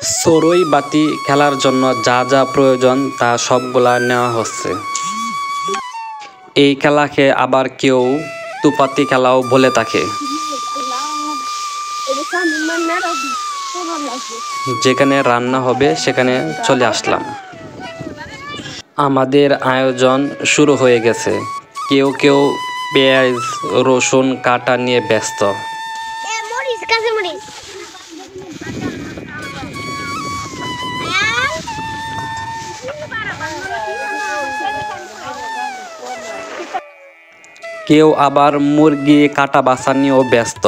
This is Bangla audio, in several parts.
চড়ুই বাতি খেলার জন্য যা যা প্রয়োজন তা সবগুলা নেওয়া হচ্ছে। এই খেলাকে আবার কেউ তুপাতি খেলাও বলে থাকে। যেখানে রান্না হবে সেখানে চলে আসলাম। আমাদের আয়োজন শুরু হয়ে গেছে। কেউ কেউ পেঁয়াজ রসুন কাটা নিয়ে ব্যস্ত। কেউ আবার মুরগি কাটা বাছা নিয়েও ব্যস্ত।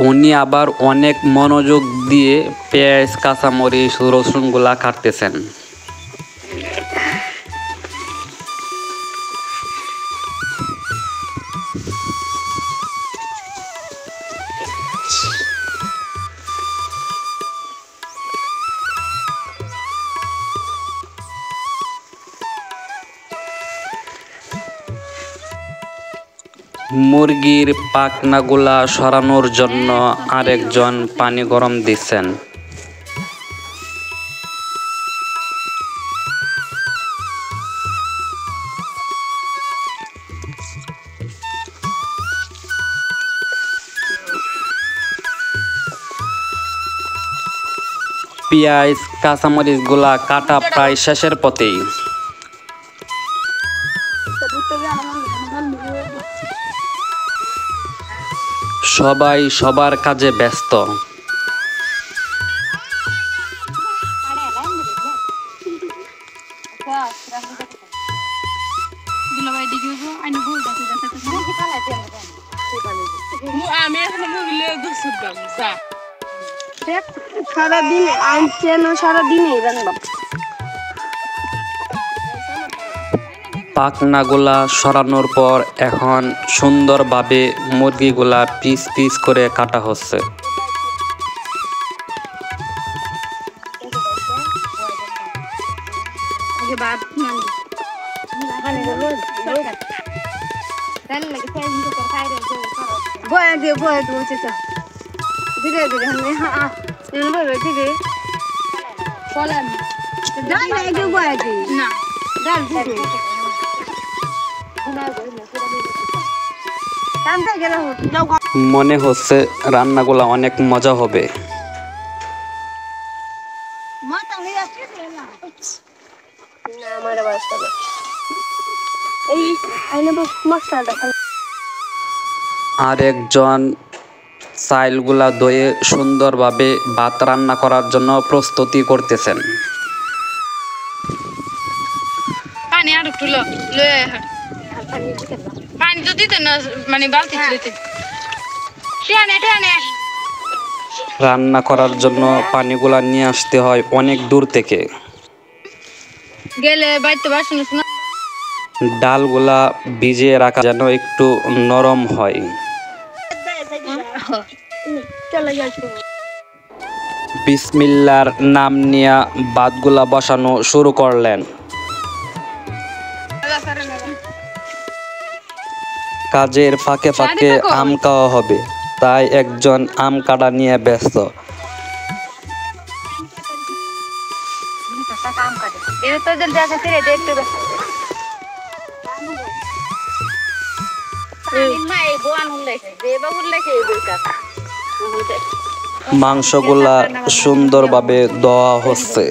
উনি আবার অনেক মনোযোগ দিয়ে পেঁয়াজ কাঁচামরিচ রসুনগুলা কাটতেছেন। মুরগির পাখনাগুলা সরানোর জন্য আরেকজন পানি গরম দিচ্ছেন। পেঁয়াজ কাঁচামরিচগুলা কাটা প্রায় শেষের পথেই। সবাই সবার কাজে ব্যস্ত। পাখনাগুলা সরানোর পর এখন সুন্দরভাবে মুরগিগুলা পিস পিস করে কাটা হচ্ছে। মনে হচ্ছে রান্নাগুলা অনেক মজা হবে। আরেকজন চাইলগুলা ধুয়ে সুন্দরভাবে ভাত রান্না করার জন্য প্রস্তুতি করতেছেন। রান্না করার জন্য পানিগুলা নিয়ে আসতে হয় অনেক দূর থেকে। ডালগুলা ভিজিয়ে রাখা যেন একটু নরম হয়। বিসমিল্লাহর নাম নিয়ে ভাতগুলা বসানো শুরু করলেন। কাজের ফাঁকে ফাঁকে আম খাওয়া হবে, তাই একজন আম কাটা নিয়ে ব্যস্ত। মাংসগুলা সুন্দরভাবে ধোয়া হচ্ছে।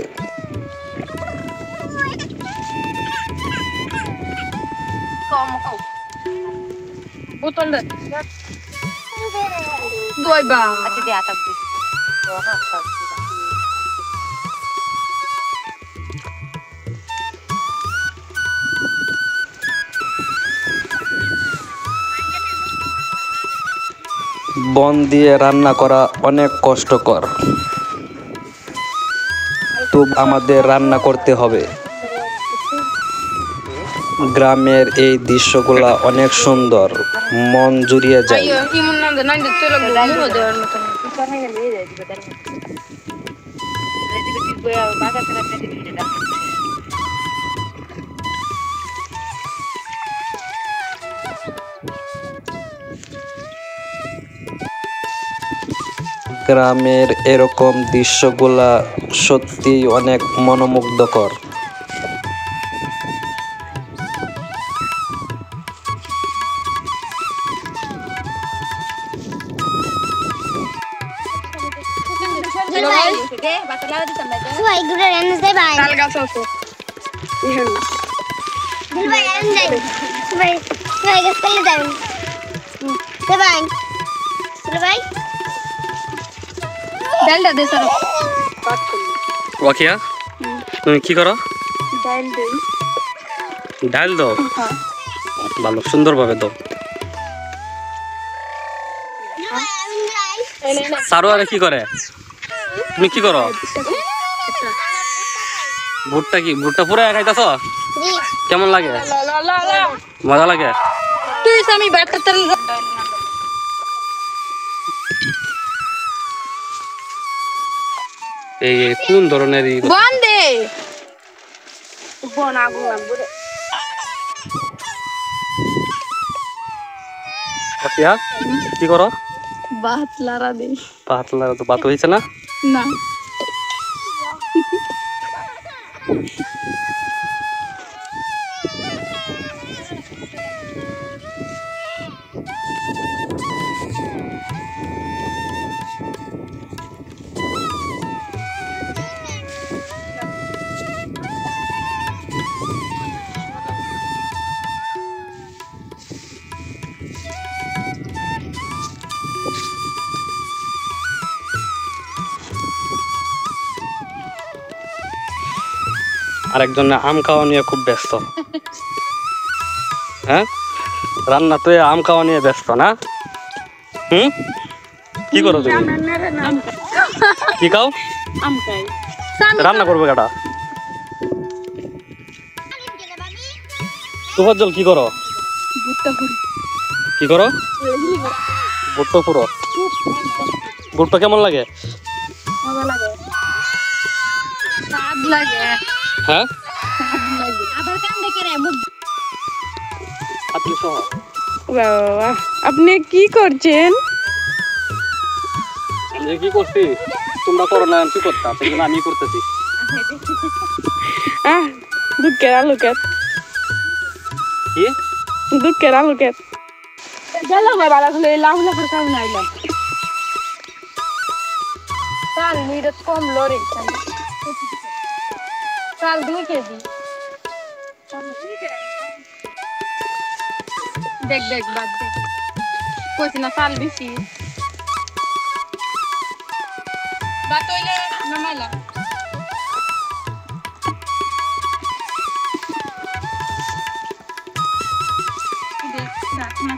বন দিয়ে রান্না করা অনেক কষ্টকর, তবু আমাদের রান্না করতে হবে। গ্রামের এই দৃশ্যগুলা অনেক সুন্দর, মন জুড়িয়ে যায়। গ্রামের এরকম দৃশ্যগুলা সত্যি অনেক মনোমুগ্ধকর। ওয়াকিয়া তুমি কি করো? ডাল দাও, ভালো সুন্দরভাবে দাও। সারু আরে কি করে? তুমি কি করো? ভুট্টা কি ভুট্টা পুরো খাইতেছ? কেমন লাগে? মজা লাগে? এই কোন ধরনের কি করো? ভাত লাড়া দেই। ভাত লাগা তো ভাত হয়েছে না? না আরেকজন আম খাওয়া নিয়ে খুব ব্যস্ত। হ্যাঁ, রান্না তো আম খাওয়া নিয়ে ব্যস্ত না? কি করো তুমি? কি খাও? আম খাই। রান্না করবে কাটা? তুফাজ্জল কি করো? ভুট্টা পুরি। কি করো? ভুট্টা পুরো। ভুট্টা কেমন লাগে? মজা লাগে। স্বাদ লাগে। হ্যাঁ, আবার কাম দেখে রে মুখ। আপনি সহ বাবা আপনি কি করছেন? আমি কি করছি? তোমরা করো না, আমি কি করতাম? সেজন্য আমি করতেছি। দুঃখের আলু কেট। কি দুঃখের আলু কেট গেল বাবা হলে লাউ লাফার কাম নাইলাম চাল মিরত কম লরে চাল 2 কেজি দেখ দেখ বাদ দেখ কইছি না চাল বেশি বাত হইলে নামাইলা দেখ রাখ না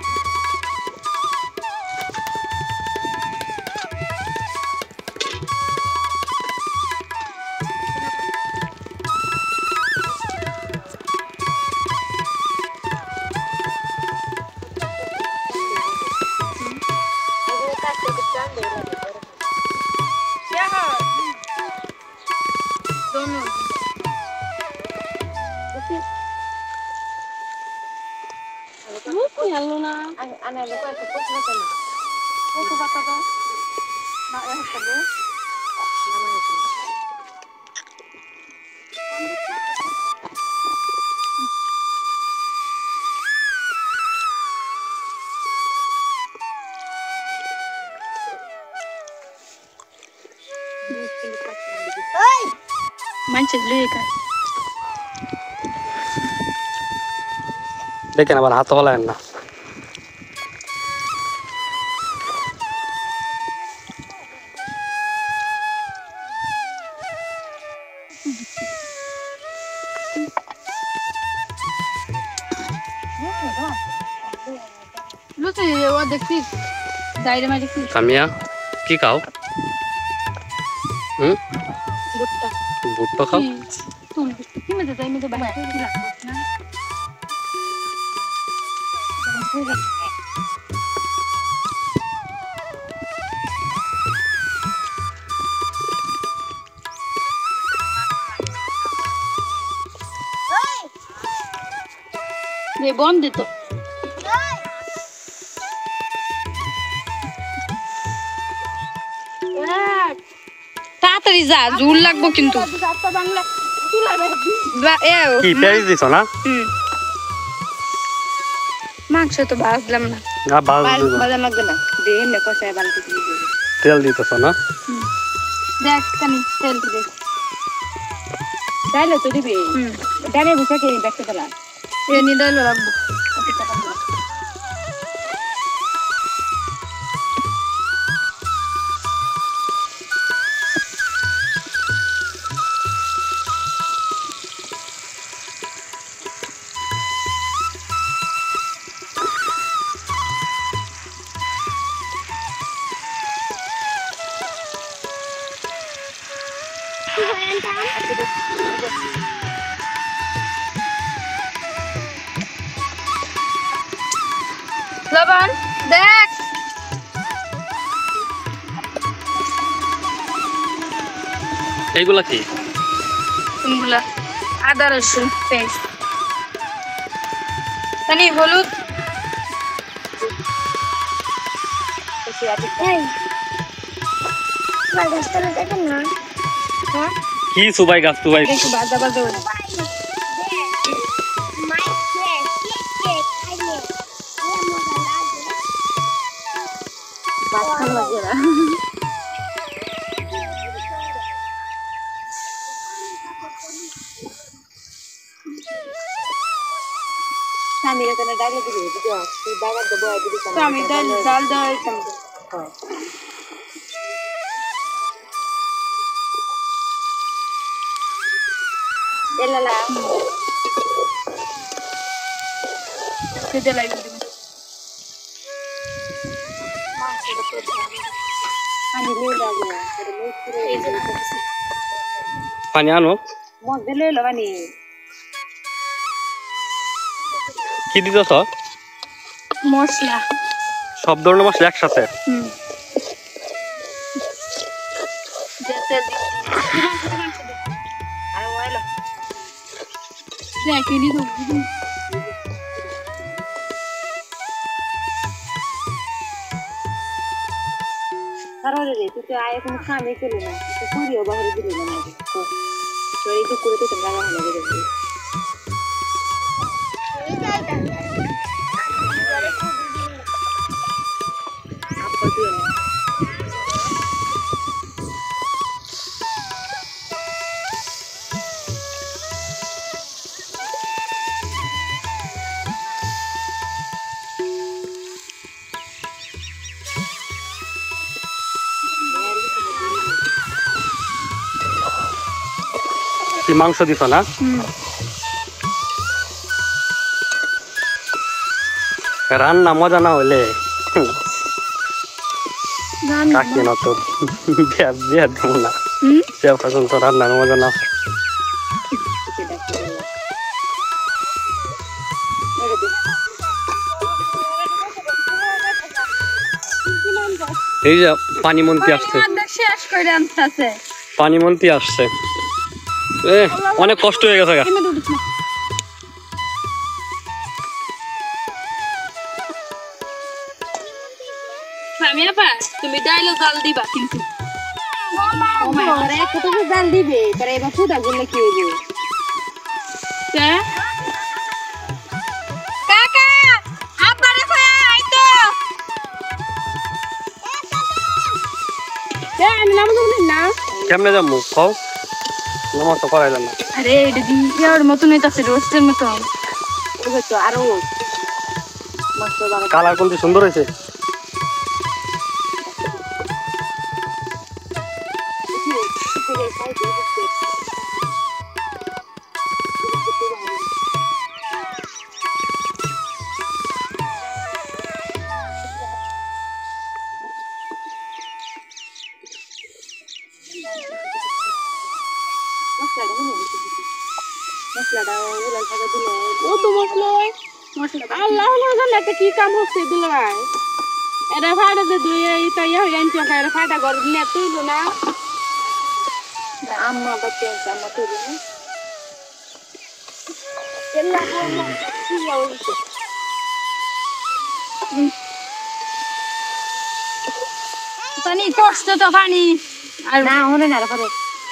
দেখেন আবার হাত হলায় না। সামিয়া কি খাও? ভুট্টা খাও? বন্ধ দিত তাড়াতাড়ি যা ঝুল লাগবো কিন্তু চারটা বাংলা তুলা কি পেঁয়াজ দিছ না? মাংস তো ভাজলাম না না বাজা লাগবে না দে এমনি কষায় বালতি দিয়ে তেল দিতেছ না? দেখ কানি তেল দিবে ডাইলে তো দিবি ডাইলে বসে কে দেখতে পেলা এনে ডাইলে রাখবো লবণ দেখ এইগুলা কি? কোনগুলা আদা রসুন পেস্ট কানি হলুদ কি সুবাই গাছ তুবাই? একটু বাজা বাজা আমি এখানে ডাইলে দিবি বুঝছো তুই বাগার দেবো আর দিবি আমি ডাল দেওয়া এলালা খেতে লাগবে আমি নিয়ে যাবো পানি আনো। মগ দিলে লবানি কি দিতেছ? মশলা সব ধরনের মশলা একসাথে? আর ওয়াইলো দেখে নি তো কারণে রে তুই তো আয় কোনো কামই করলি না তুই করিও বাহিরে দিলি না আমাকে তো এই তো করে তো তোমরা না হলে দেবে আপা দিও না কি মাংস দিছ না? রান্না মজা না হইলে কাকি না তো বিয়া দেবো না। বিয়া পর্যন্ত রান্নার মজা না হয়। এই যে পানি মন্ত্রী আসছে, শেষ করে আনতেছে পানি মন্ত্রী আসছে। অনেক কষ্ট হয়ে গেছে গা। তুমি ডাইলে জাল দিবা কিন্তু কত জাল দিবে তারা এবার ফুটা করলে কি হইবে কাকা আব্বারে কইয়া আইতো আমি নাম না কেমনে যাবো খাও? নামাজ তো করাইলাম না। আরে এটা দিয়ার মতন হইতাছে রোস্টের মতন ওই তো আরো মস্ত বাবা কালার কোনটি সুন্দর হয়েছে। মশলাটা উলাল ভাবে দিলে ও তো মশলা আল্লাহ জানে একটা কি কাম হচ্ছে দিল ভাই এটা ফাটা যে দুই এটা ইয়ে হয়ে আনছো এটা ফাটা ঘর নিয়ে তুইল না আম্মা বাচ্চা আম্মা তুইল না এল্লা কি হইছে পানি কষ্ট তো পানি আর না হনে না পরে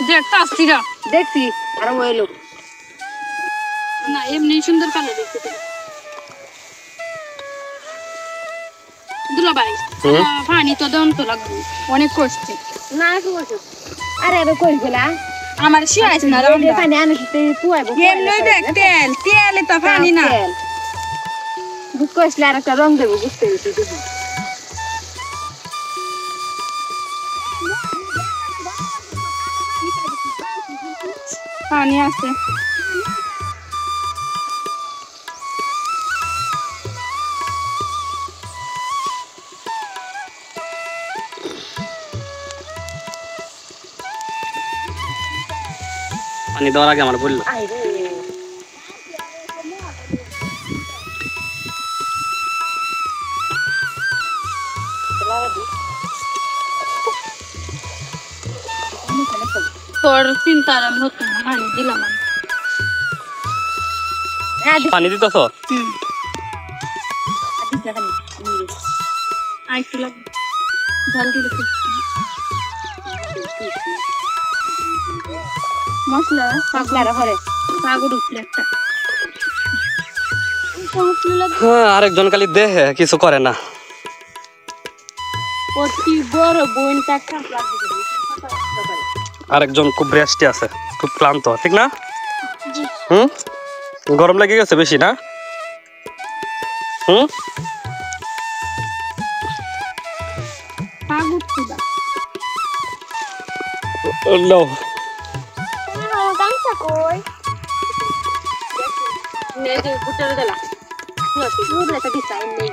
দেখতে আসছি না দেখছি আর ওই লোক না এমনি সুন্দর কালো দেখতে তো দুলা ভাই পানি তো দন তো লাগবে অনেক কষ্ট না কি কষ্ট আরে এবার কই গলা আমার শিয়াইছ না রে পানি আনে তো পুয়াইবো এমনি দেখ তেল তেলে তো পানি না বুঝ কইছলা আর একটা রং দেব বুঝতে দিছি পানি আছে পানি দেওয়ার আগে আমার বললো তোর চিন্তার আমি নতুন পানি দিলাম পানি দিতেছ আইতে লাগবে জল দিলে মশলা পাগলার ঘরে পাগল উঠলে একটা হ্যাঁ আরেকজন খালি দেহে কিছু করে না অতি বড় বোনটা আরেকজন খুব রেস্টে আছে খুব ক্লান্ত ঠিক না হুম গরম লেগে গেছে বেশি না হুম পাগ উঠছিল নো গামছা কই নে যে বুটারে দিলা পুরো তো ডিজাইন নেই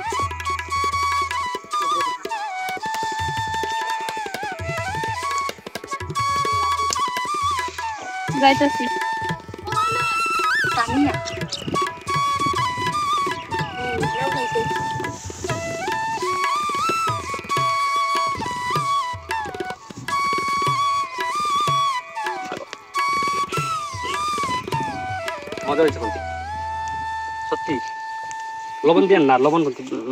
যাইতাছি পানি না মজা হয়েছে কিন্তু সত্যি লবণ দিয়ে না লবণ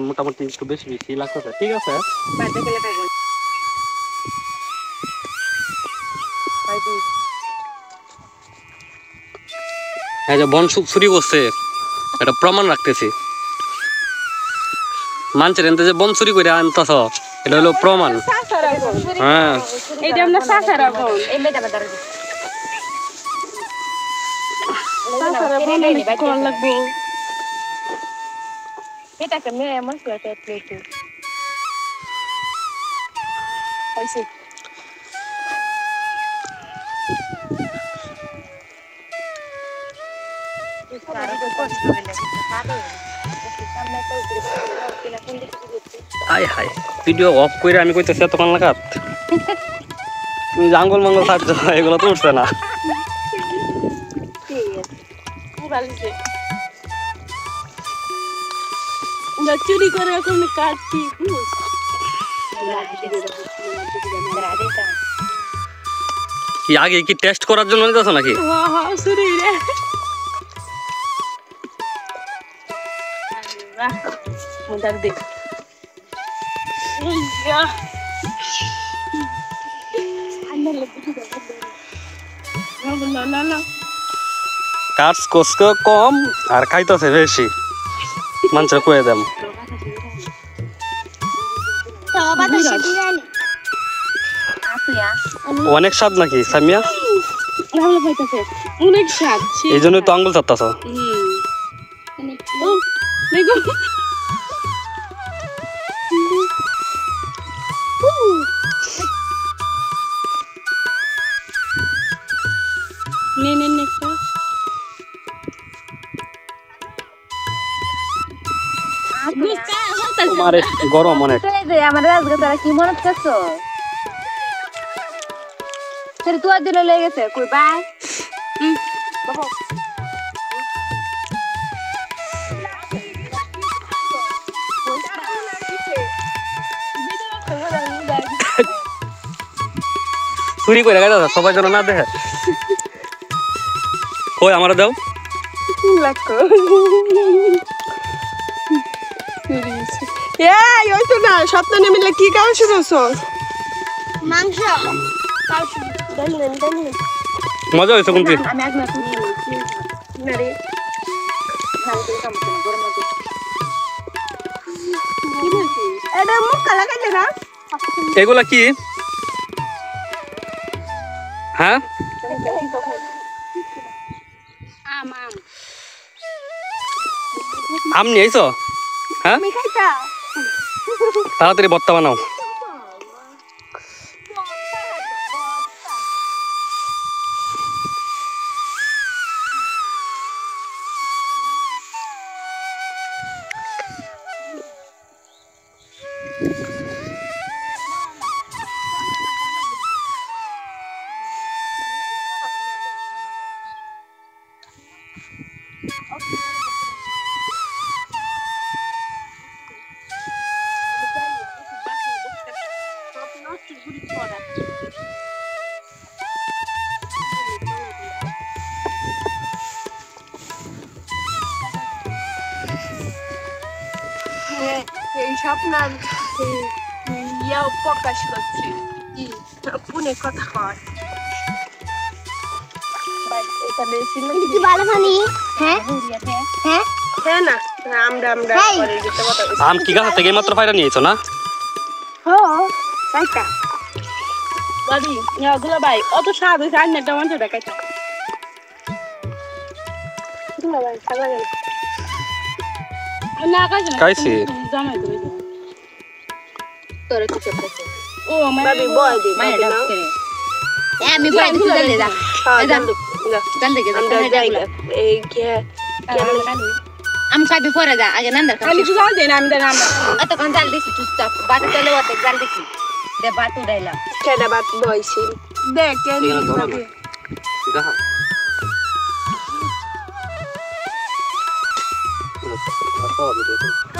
মোটামুটি একটু বেশি বেশি লাগতেছে ঠিক আছে বাড়িতে গেলে পাইবো হ্যাঁ যে বন চুরি করছে এটা প্রমাণ রাখতেছি মানুষের এনতে যে বন চুরি করে আনতেছ এটা হলো প্রমাণ হ্যাঁ এইটা আমরা সাসারা বোন এই মেয়েটা দাঁড়া সাসারা বোন কোন লাগবো এটাকে মেয়ে এমন করে প্লেট হইছে আয় হায় ভিডিও অফ করে আমি কইতেছি এতক্ষণ লাগাত তুমি যে আঙ্গুল মাঙ্গল থাকছো এগুলো তো উঠছে না চুরি করে এখন কাটছি কি আগে কি টেস্ট করার জন্য নিতেছ নাকি চুরি রে মজার দেখ কাজ কোসকে কম আর খাইতেছে বেশি মানুষের কয়ে দেন অনেক স্বাদ নাকি সামিয়া ভালো পাইতেছে অনেক স্বাদ এই জন্য তো আঙ্গুল চাপতাছ দেখো নে নে নে তোমার গরম অনেক আমার আজকে তারা কি মনে করছো তোর তুই দিলে লেগে গেছে কই বাই চুরি করে গেছে সবাই যেন না দেখে কই আমরা দাও এই ওই তো না সপ্তাহে মিলে কি খাওয়া শুরু হছো মাংস মজা হয়েছে কোনটি আমি এক না তুই না রে না রে কাম করে গরম লাগে এটা মুখ কালা কাটে না এগুলা কি হ্যাঁ আম আম নিয়ে আইছো হ্যাঁ আমি খাইতা তাড়াতাড়ি ভর্তা বানাও এই স্বপ্ন ইয়াও প্রকাশ করছে পুনে কথা হয় কি ভালো পানি হ্যাঁ হ্যাঁ হ্যাঁ না আমরা করে দিতে কথা আম কি গাছ থেকে মাত্র পায়রা নিয়েছো না হো কাইতা বাড়ি দুলা ভাই অত স্বাদ হয়েছে আর নেটা মানুষ দেখাইতা দুলা ভাই খালা গেল না খাইছে না খাইছি। জামাই ধরে তোরে কিছু করতে ও মানে বাবি বয় দি মায়ের বাবি না ডাক করে আমি বই দিতে জানলে যা হ্যাঁ জান জানলে কে আমরা যাই এই কে আমি খাবি পরে যা আগে নান্দার আমি কিছু জানতে না আমি জানি আমরা এতক্ষণ জাল দিছি চুপচাপ বাতে চলে অর্ধেক জাল দিছি দে বাত উড়াইলাম কেডা বাত বইছিল দেখ কেন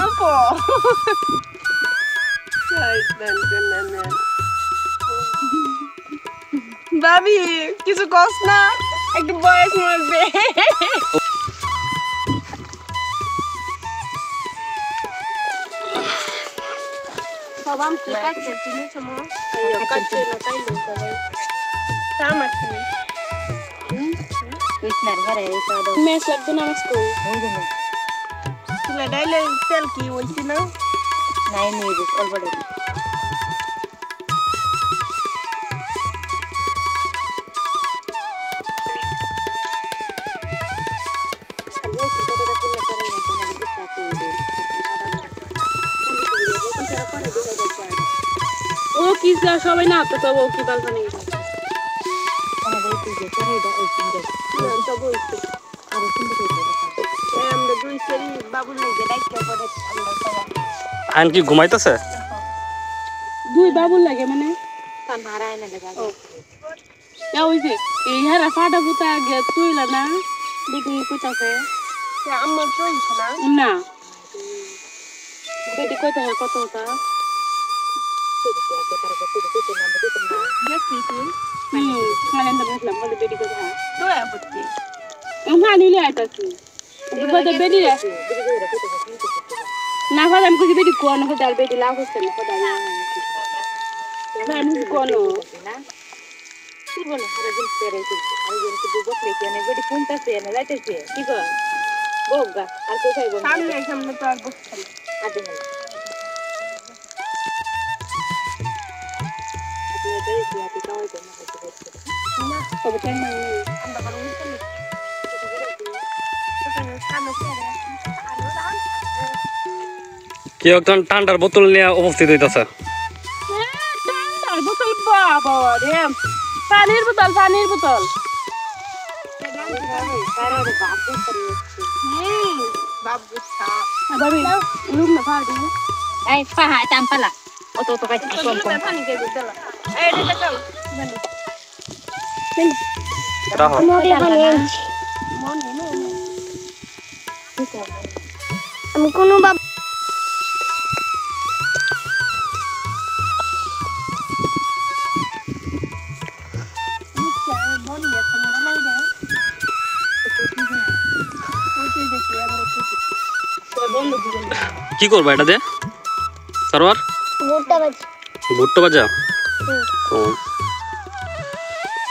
আপো বাবি কিছু কস না একটু বয়স মরবে সবাম কি কাটছে তুমি সময় কাটছে না তাই লোক সবাই তামাকি কৃষ্ণার ঘরে এই তো মেস লাগবে না আমার স্কুল তুলা ডাইলে তেল কি হইছি না নাই নেই বুঝ অলবড়ে ও কি সবাই না তো ও কি বাল বানিয়ে আমাদের তুই যে করে দাও ওই দিন তো বলছি আর সুন্দর করে আমরা দুই সেরি বাবুর লাগে ডাইকে পড়ে আমরা সবাই আইন কি ঘুমাইতেছে দুই বাবুর লাগে মানে তা মারায় না লাগা এ হইছে এই হারা ফাটা ফুটা গে তুইলা না দিদি কইতাছে আমার চলছে না না বেটি কইতা হ্যাঁ কত হতা দেখি তুই মানে দেখলাম বলে বেটি কইতা হ্যাঁ তো আপত্তি না নিলে আইতাছি বলে বেটি রে না ফাটা আমি কইছি বেটি কোন হতা বেটি লাভ হচ্ছে না ফাটা না আমি কোন কি বলে সারাদিন পেরে আমি যেমন বকলে কি অনেক বেটি ফোনটাছে না যাইতেছে কি কর বগা আর কোথায় বল সামনে সামনে তো আর বসছে না আদে না আপনি দেখি আপনি কাওয়াই দেন না তবে টাইম নাই আমরা বড় উঠতে না সামনে পেরে কেউ একজন ঠান্ডার বোতল নিয়ে উপস্থিত হইতেছে ঠান্ডার বোতল বাবা রে পানির বোতল কারণ বাবু করে বাবু সা ভাবি লুক না ফাড়ি এই পাহা তাম্পালা অত অত কাছে কম কম পানি কে দিলা এই এটা চল রাহো আমি কোনো বাবু কি করবো এটা দিয়ে সারোয়ার ভুট্টা বাজি ভুট্টো বাজা ও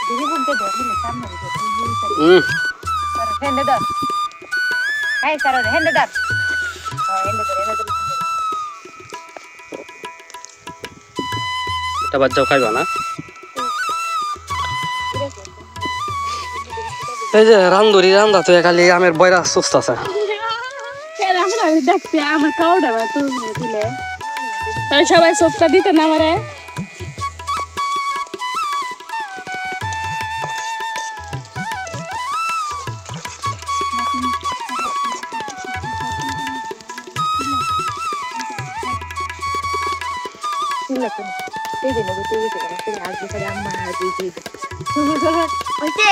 দিদি বলতে দে দিলে সামনে দিকে হুম হেন্ডে দাও এই করো হেন্ডে দাও হেন্ডে দাও এটা বাচ্চাও খাইবা না এই যে রান্ধুরি রান্ধা তো খালি আমের বয়রা সুস্থ আছে আমরা দেখছি আমার খাওয়াটা তুলে তুলে সবাই সবটা দিতে না আমারে এই দিন বুঝতে গেছে কেন আজকে করে আম্মা আর দিদি ওইতে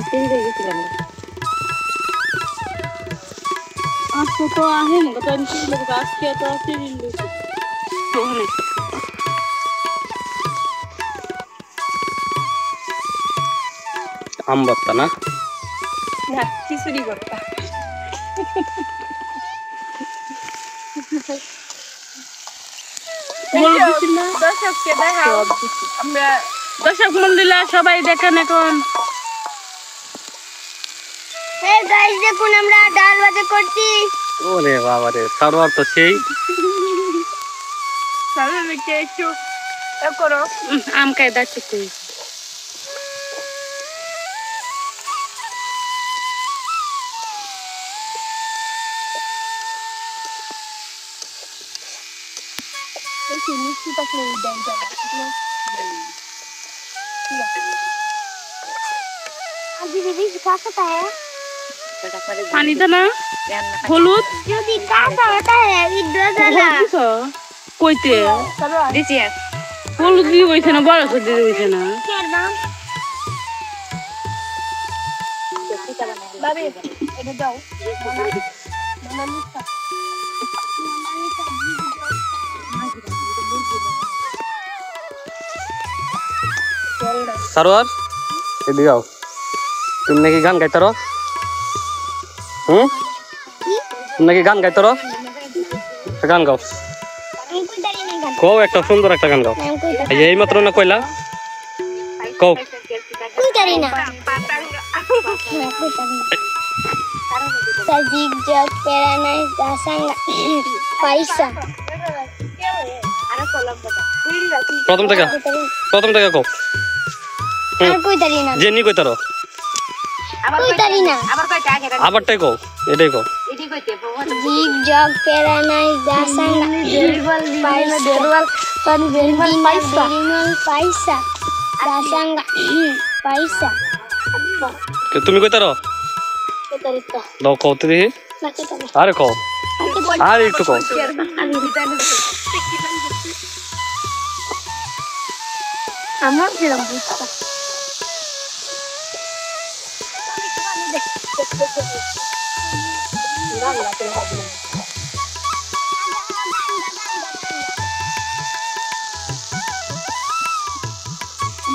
সেই হয়ে গেছিলাম আজকে তো আহেন কত লোক আজকে তো সিরিল ওখানে আম ভর্তা না না খিচুড়ি করতা দর্শককে দেখাও আমরা দর্শক মন্ডলী সবাই দেখেন এখন এই গাইস দেখুন আমরা ডাল ভাজা করছি ওরে বাবা রে সারোয়ার তো সেই সামনে কে একটু করো আম খাই দাচ্ছি তুই মিষ্টি থাকলে দেন যাবে আজি দিদি কাঁচা है পানি তো না হলুদ যদি কাঁচা होता है इधर जरा কইতে দিছি হলুদ দিয়ে কইছে না বড় সর্দি কইছে না এর নাম বাবি এটা দাও সারোয়ার এদিকে আও তুমি নাকি গান গাইতারো তুমি নাকি গান গাইতারো গান গাও কও একটা সুন্দর একটা গান গাও এই যে এই মাত্র না কইলা কও कोई करी ना सजीक जग पेराना दासंगा पैसा প্রথম থেকে কও আর কই তারি না যে নি কইতারো কই তারি না আবারটাই কও এটাই কও जीग जग पेराना दासंगा पैसा बेरवाल पानी बेरवाल पैसा दासंगा पैसा তুমি কইতারো तरीका দাও কও তো দেখি আরে কও আর একটু কও আমার কিরম বুঝতা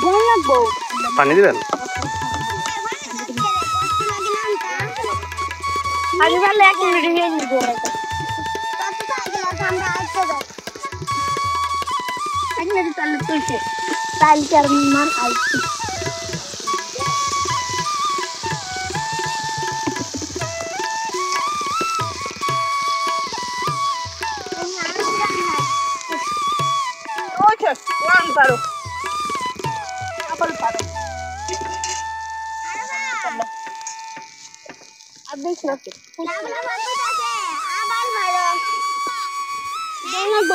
ভালো লাগবো পানি দিবেন আগে ভালো এক মিনিট হয়ে নিব তাহলে চার মান আইছি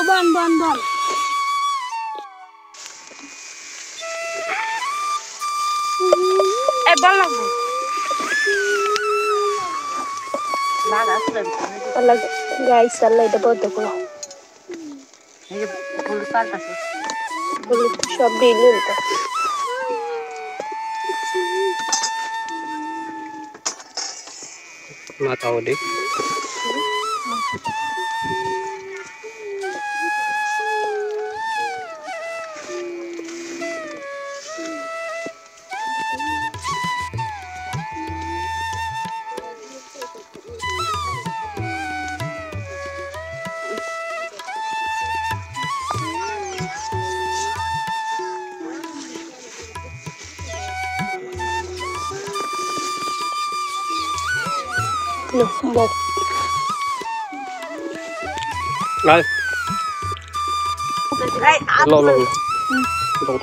বন বন বন এ বল লাগবো গাইস আল্লাহ এটা বদ্ধ করো সব দিলে মাথা ওদি আয় লো লো লো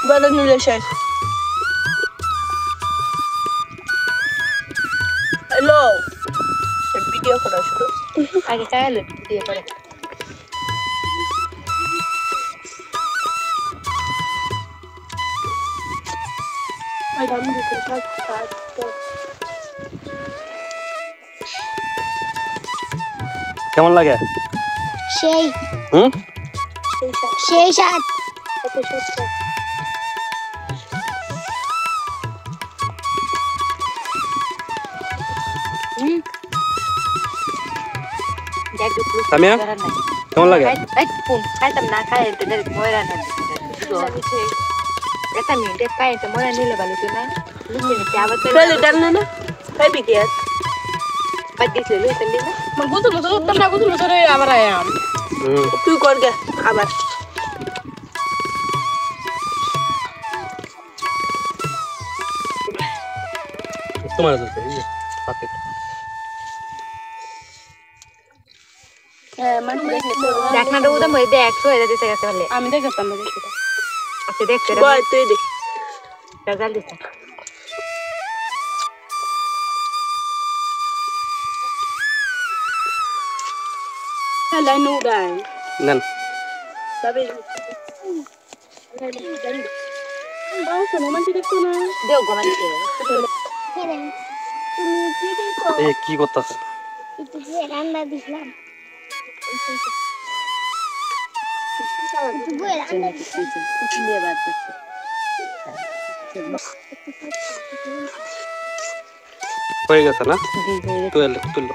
বড় নিলে শেষ হ্যালো ভিডিও করা শুরু আগে চাইলে দিয়ে পড়ে কেমন লাগে সেই হুম সেই সাত সামিয়া কেমন লাগে pum খাইতাম না খাই এটা ময়রা না এটা মিনিটে খাই তো ময়রা নিলে ভালো তো না লুকিয়ে নিতে আবার ফেলে দেন না খাই বিটিএস বাদ দিছিল লুইতে না মানে গুতুল তো না গুতুল ধরে আবার আয়াম তুই কর গে আবার তোমার আছে এই পাকেট হ্যাঁ মানে দেখনা উদম হয়ে দেখ সয়ে যাচ্ছে গেছে বলে আমি দেখতাম দেখি আচ্ছা দেখতে বল তুই দেখ রেজাল্ট দিছে তাহলে নুডাই নেন তবে বাউ শোনো মানে দেখতো না দেও গমানকে এই কি করতেছ রান্না দিলাম হয়ে গেছে না তুই তুল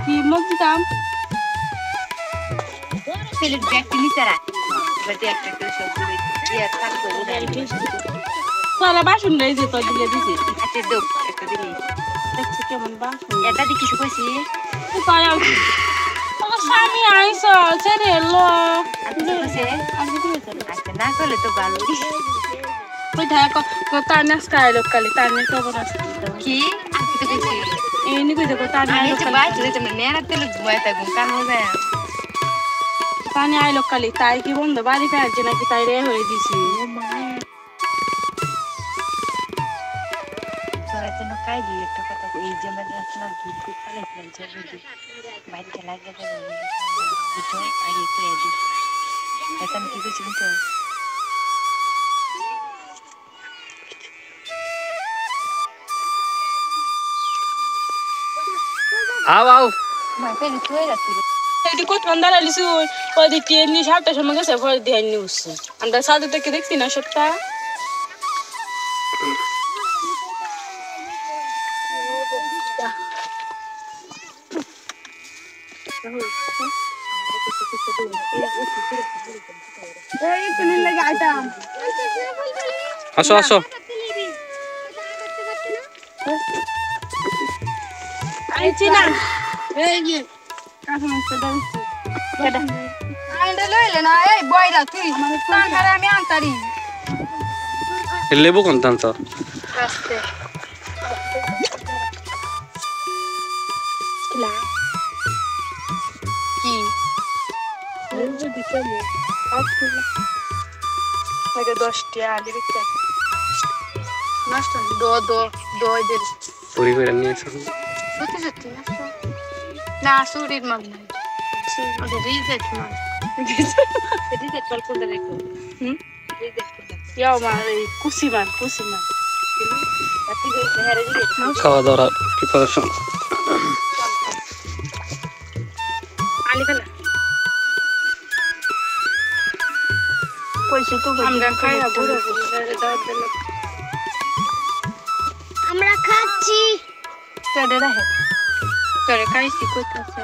কি মগ দিতাম ফেলে দেখতে নিতে রাখ বাদে একটা করে সব দিবে ইয়া কাট করে দেয় তোরা বাসন নেই যে তো দিলে দিছি আচ্ছা দাও একটা দিলি দেখছি কেমন বাসন এটা দি কিছু কইছি তাই আমি আমার স্বামী আইস ছেড়ে এলো আচ্ছা কইছে আমি কি হইছে আচ্ছা না করলে তো ভালো ওই ঢাকা তার নাস্তা আইলো কালি তার নে খবর আছে কি আমি তো কইছি এই নি কইছে তার আমি নে তো বাই তুই তো মেরা তেল ঘুমায় তা ঘুম কান হয়ে যায় তানি আইলো কালি তাই কি বন্ধ বাড়ি কাছে নাকি তাই রে হয়ে দিছি তোরা তো কাই দিয়ে একটা কথা এই যে আমাদের আসলে দুধ পালাইছিলাম যে বাইরে লাগিয়ে দেবে বুঝছো আগে করে দিই এখন কি করছি বুঝছো আও আও ভাই পেলি তুই রাখছি এটি কতক্ষণ দাঁড়ালিস ওদিকে এমনি 7টার সময় গেছে পরে দিয়ে নিউজ আমরা সাথে থেকে দেখছি না সবটা আসো আসো আইছি না এই যে কাছে দাঁড়াচ্ছি আইন্ডা লইলে না এই বইরা তুই তানকারে আমি আনতারি লেবু কোন টানছ আস্তে কিলা কি যদি চলে আগে 10টা আলি বিক্রি নষ্ট দো দো দো দের পুরি করে নিয়েছো সত্যি সত্যি নষ্ট না সুরির মাল নাই ওটা রিজেক্ট মাল রিজেক্ট মাল কোনটা দেখো রিজেক্ট ইয়াও মার এই কুসি মার খাওয়া দাওয়ার প্রিপারেশন আলি ফেলা কইছি তো আমরা খাইয়া বুড়ো আমরা খাচ্ছি তোরে রাহে তোরে খাইছি কইতাছে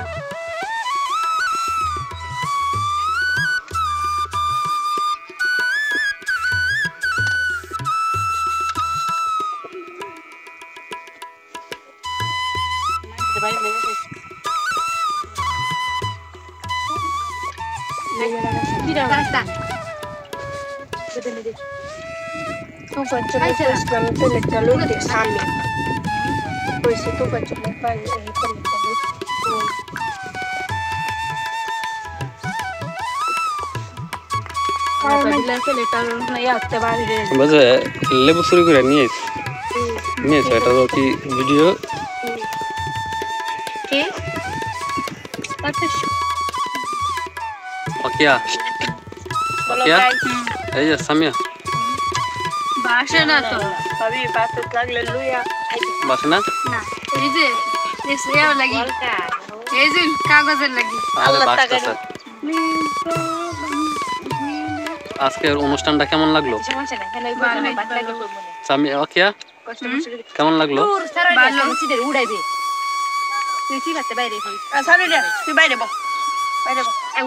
বুঝে লেবু চুরি করে নিয়েছো এটা তো কি ভিডিও ওকিয়া ওকিয়া এই যে সামিয়া বাসে না তো ভাবি পাতে লাগলে লুইয়া বাসে না না এই যে এসে লাগি এই যে কাগজের লাগি আরে বাসতেছে আজকের অনুষ্ঠানটা কেমন লাগলো সামিয়া ওকিয়া কেমন লাগলো উড়াইবে তুই ঠিক আছে বাইরে সারি রে তুই বাইরে বল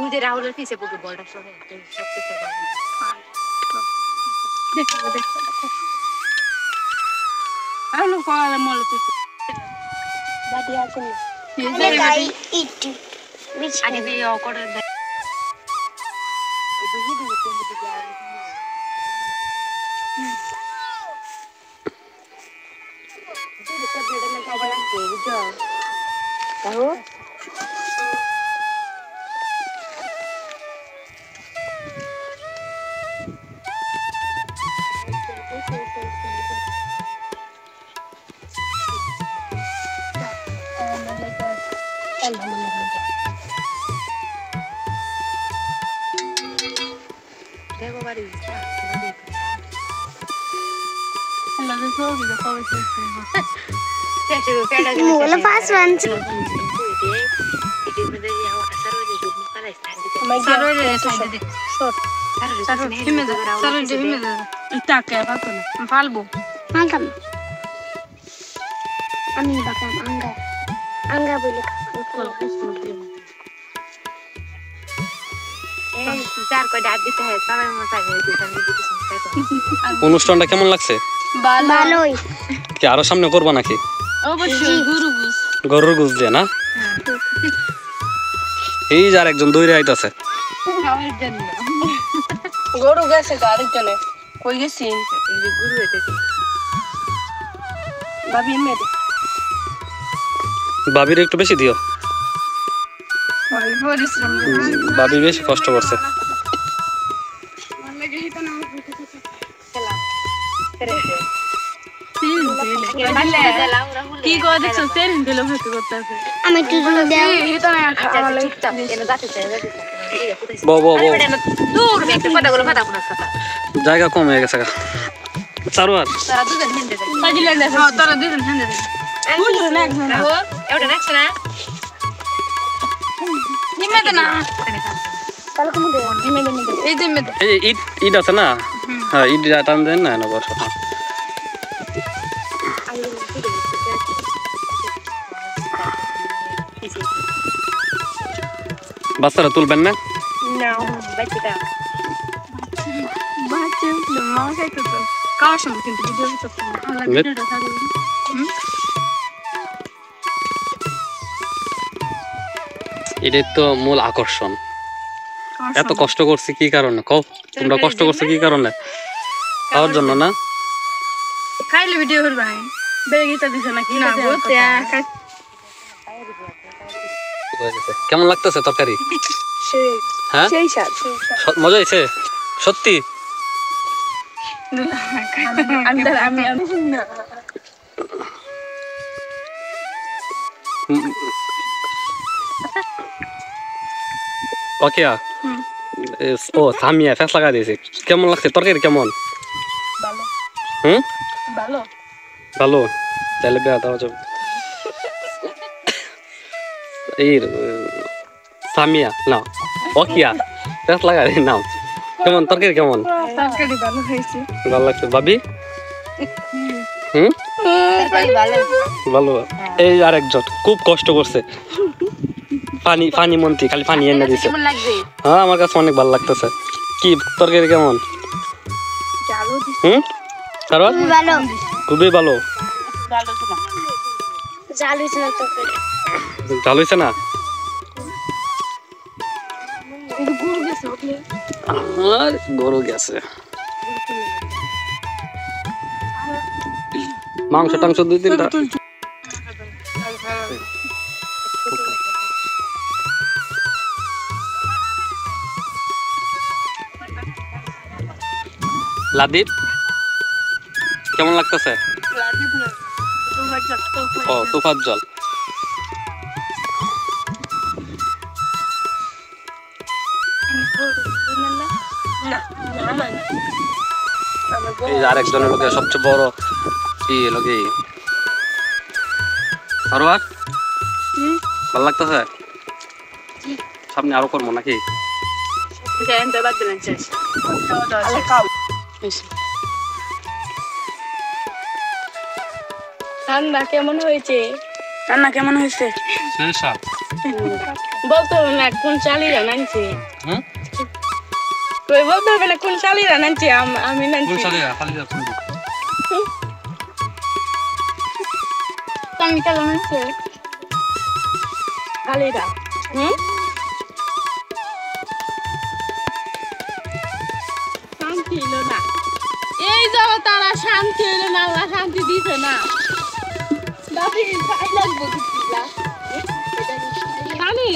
উদে রাহুলের পিছে পড়বে বলটা সরে সব কিছু আলু কোয়ালে মলে তুই দাদি আসেন আগে দিয়ে করে দে Mula pas one. ফালবো Makan. Ami bakal angga. Angga boleh চার কয় ডাক দিতে হয় সবাই মজা অনুষ্ঠানটা কেমন লাগছে baloi. কি আরো সামনে করবা নাকি অবশ্যই গুরুগুস গরুর গুজ দিয়ে না এই যার একজন দৌড়ে আইতাছে খাওয়ার জন্য গরু গেছে গাড়ি চলে কই গেছি গুরু হইতেছে ভাবি মেরে বাবির একটু বেশি দিও পরিশ্রম বাবি বেশি কষ্ট করছে কি করে দেখছো সেরিন দিল ভেতর করতেছে Ami tu dulu deh. চুপচাপ এনে যাতে চাই বউ বউ বউ দূর একটা কথাগুলো কথা আপনার কথা জায়গা কম হয়ে গেছে চারু আর তারা দুজন হিন্দে যায় সাজিলে দেখো তারা দুজন হিন্দে যায় রাহো এটা দেখছ না নিমেদে না এই যে নিমেদে এই যে ইট আছে না হ্যাঁ ইট টান দেন না না বসো বাচ্চারা তুলবেন না কার সঙ্গে কিন্তু ভিডিও করতে এটাই তো মূল আকর্ষণ এত কষ্ট করছি কি কারণে কও তোমরা কষ্ট করছো কি কারণে খাওয়ার জন্য না খাইলে ভিডিও করবে বেগিটা দিছ নাকি না বলতে কেমন লাগতেছে তরকারি হ্যাঁ সেই স্বাদ মজা হয়েছে সত্যি আমি না ওকে ও সামিয়া ফেস লাগা দিয়েছে কেমন লাগছে তরকারি কেমন ভালো হুম ভালো ভালো তাহলে বেয়া দেওয়া যাবে এই সামিয়া না ওকিয়া ফেস লাগা দিয়ে নাম কেমন তরকারি কেমন তরকারি ভালো হয়েছে ভালো লাগছে ভাবি হুম ভালো এই আরেকজন খুব কষ্ট করছে পানি মন্ত্রী খালি পানি এনে দিছে কেমন লাগবে হ্যাঁ আমার কাছে অনেক ভালো লাগতেছে কি তরকারি কেমন হুম কারণ ভালো খুবই ভালো জাল হয়েছে না তরকারি ভালো হয়েছে না আমার গরু গেছে মাংস টাংস 2-3টা লাদীপ কেমন লাগতেছে ও তুফার জল এই যে আরেকজনের লোকের সবচেয়ে বড় কি লোকে সরোয়ার ভালো লাগতেছে সামনে আরো করবো নাকি ঠান্ডা কেমন হয়েছে রান্না কেমন হয়েছে বলতে হবে না কোন চালিয়ে নানছি হুম তুই বলতে হবে না কোন চালিয়ে নানছি আমি নানছি তুমি কেমন হয়েছে চালিরা শান্তি হলো না এই যাও তারা শান্তি হলো না আল্লাহ শান্তি দিছে না দাবি খাই লাগবো কিলা জানি